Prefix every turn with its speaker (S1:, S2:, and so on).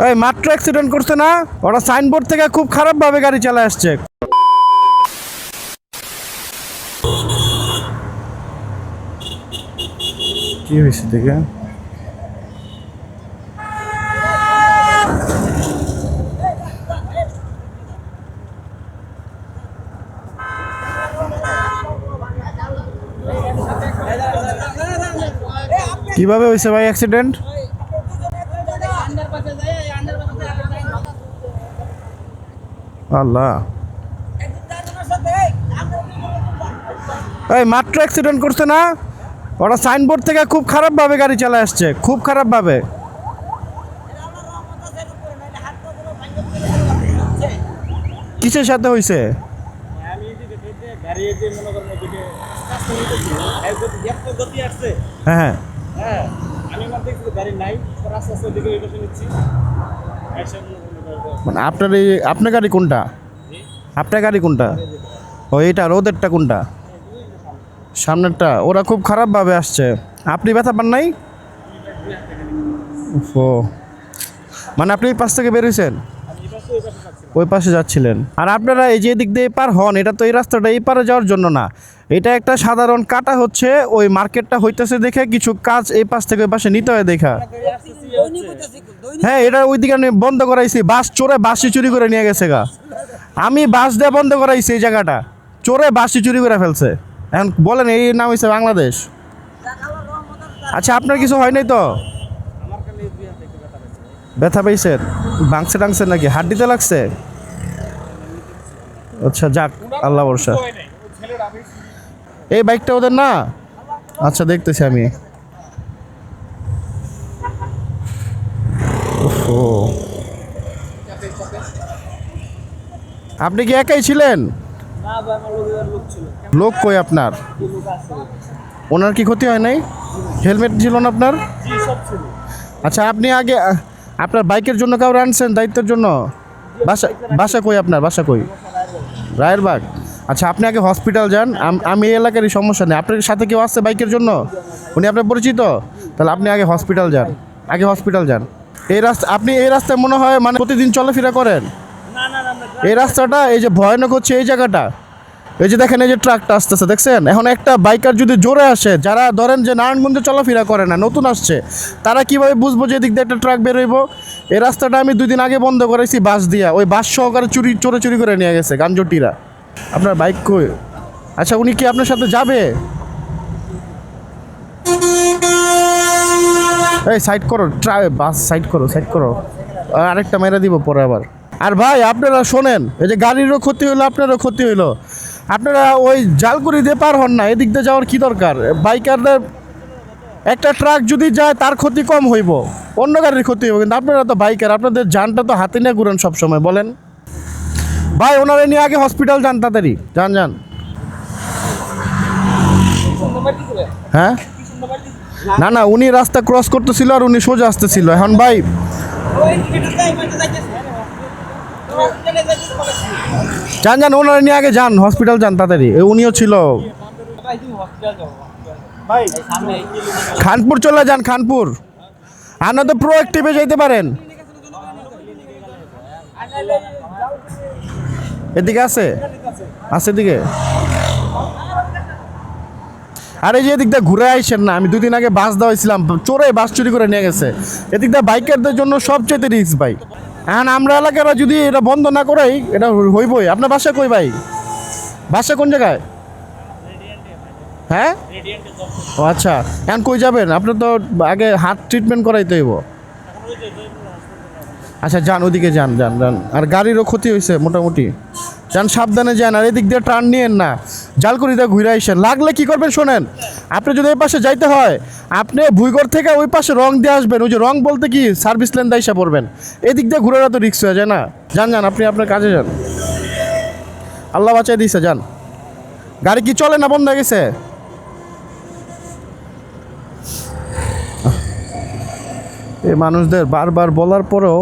S1: এই মাত্র অ্যাক্সিডেন্ট করছে না, ওরা সাইনবোর্ড থেকে খুব খারাপ ভাবে গাড়ি চালায় আসছে। কি হয়েছে দেখে? কিভাবে হয়েছে ভাই অ্যাক্সিডেন্ট? আল্লাহ, এই মাত্র অ্যাক্সিডেন্ট করছে না, ওরা সাইনবোর্ড থেকে খুব খারাপ ভাবে গাড়ি চালায় আসছে, খুব খারাপ ভাবে। কিসের সাথে হয়েছে? হ্যাঁ হ্যাঁ, মানে আপনার গাড়ি কোনটা? আপনার গাড়ি কোনটা? ও এইটা, ওদেরটা কোনটা? সামনেরটা। ওরা খুব খারাপ ভাবে আসছে, আপনি ব্যথা পান নাই? ও, মানে আপনি এই পাশ থেকে বেরিয়েছেন, ওই পাশে যাচ্ছিলেন। আর আপনারা এই যে দিক দিয়ে পার হন, এটা তো এই রাস্তাটা এই পারে যাওয়ার জন্য না, এটা একটা সাধারণ কাটা হচ্ছে, ওই মার্কেটটা হইতেছে দেখে কিছু কাজ এই পাশ থেকে ওই পাশে নিতে হয় দেখা। হ্যাঁ, এটা ওই দিকে আমি বন্ধ করাইছি, বাস চোরে বাসি চুরি করে নিয়ে গেছে গা। আমি বাস দিয়ে বন্ধ করাইছি এই জায়গাটা, চোরে বাসি চুরি করে ফেলছে। এখন বলেন এই নাম হয়েছে বাংলাদেশ? আচ্ছা, আপনার কিছু হয় নাই তো? ব্যথা পাইছেন? ভাঙছে টাংছে নাকি? হাড্ডিতে লাগছে? আচ্ছা, যাক, আল্লাহ ভরসা। এই বাইকটা ওদের না? আচ্ছা, দেখতেছি আমি। ও, আপনি কি একাই ছিলেন? লোক কই আপনার? ওনার কি ক্ষতি হয় নাই? হেলমেট ছিল না আপনার? আচ্ছা, আপনি আগে আপনার বাইকের জন্য কাউরে আনছেন দায়িত্বের জন্য? বাসা কই আপনার? বাসা কই? রায়েরবাগ। আচ্ছা, আপনি আগে হসপিটাল যান। আমি এই এলাকারই, সমস্যা নেই। আপনার সাথে কেউ আসছে বাইকের জন্য? উনি আপনার পরিচিত? তাহলে আপনি আগে হসপিটাল যান, আগে হসপিটাল যান। এই রাস্তা, আপনি এই রাস্তায় মনে হয় মানে প্রতিদিন চলাফেরা করেন? এই রাস্তাটা এই যে ভয়ানক হচ্ছে এই জায়গাটা, এই যে দেখেন, এই যে ট্রাকটা আসতেছে দেখছেন। এখন একটা বাইকার যদি জোরে আসে, যারা ধরেন যে নারায়ণগঞ্জে চলাফেরা করে না, নতুন আসছে, তারা কিভাবে বুঝবো যে এদিক দিয়ে একটা ট্রাক বেরোইব? এই রাস্তাটা আমি 2 দিন আগে বন্ধ করেছি বাস দিয়া, ওই বাস সহকারে চুরি করে নিয়ে গেছে গাঞ্জটিরা। আপনার বাইক কই? আচ্ছা, উনি কি আপনার সাথে যাবে? এই সাইড করো, বাস সাইড করো, আরেকটা মেরে দিব পরে আবার। আর ভাই, আপনারা শোনেন, এই যে গাড়িরও ক্ষতি হইলো, আপনারও ক্ষতি হইলো। আপনারা ওই জালকুড়ি দিয়ে পার হন না, এদিক দিয়ে যাওয়ার কি দরকার? বাইকারদের একটা ট্রাক যদি যায় তার ক্ষতি কম হইব, অন্য গাড়ির ক্ষতি হইব, কিন্তু আপনারা তো বাইকার, আপনাদের জানটা তো হাতে নিয়ে ঘুরেন সবসময়। বলেন ভাই, ওনারা নিয়ে আগে হসপিটাল যান, তাড়াতাড়ি যান। হ্যাঁ, না, উনি রাস্তা ক্রস করতেছিল আর উনি সোজা আসতেছিল। এখন ভাই, যান, ওনারা নিয়ে আগে যান, হসপিটাল যান তাড়াতাড়ি। উনিও ছিল। খানপুর চলে যান, খানপুর। আপনি তো প্রোঅ্যাক্টিভে যাইতে পারেন। এদিকে আছে এদিকে। আর এই যে এদিক দিয়ে ঘুরে আইসেন না, আমি 2 দিন আগে বাস দেওয়াইছিলাম, চোরে বাস চুরি করে নিয়ে গেছে। এদিক দিয়ে বাইকারদের জন্য সবচেয়ে রিস্ক ভাই। এখন আমরা এলাকারা যদি এটা বন্ধ না করাই, এটা হইবই। আপনার বাসা কই ভাই? বাসা কোন জায়গায়? হ্যাঁ, ও আচ্ছা। এখন কই যাবেন? আপনার তো আগে হাত ট্রিটমেন্ট করাইতে হইব। আচ্ছা, যান, ওদিকে যান। আর গাড়িরও ক্ষতি হয়েছে মোটামুটি, যান, সাবধানে যান। আর এদিক দিয়ে টার্ন নিয়েন না, জালকুড়িতে ঘুরে আইসেন। লাগলে কি করবেন শোনেন, আপনি যদি এই পাশে যাইতে হয়, আপনি ভুইগড় থেকে ওই পাশে রং দিয়ে আসবেন। ওই যে রং বলতে কি, সার্ভিস লেন দিয়ে এসে পড়বেন। এদিক দিয়ে ঘুরে তো রিক্স হয়ে যায় না। যান, আপনি আপনার কাজে যান। আল্লাহ বাঁচাই দিয়েছে, যান। গাড়ি কি চলে না বন্ধ হয়ে গেছে? এই মানুষদের বারবার বলার পরেও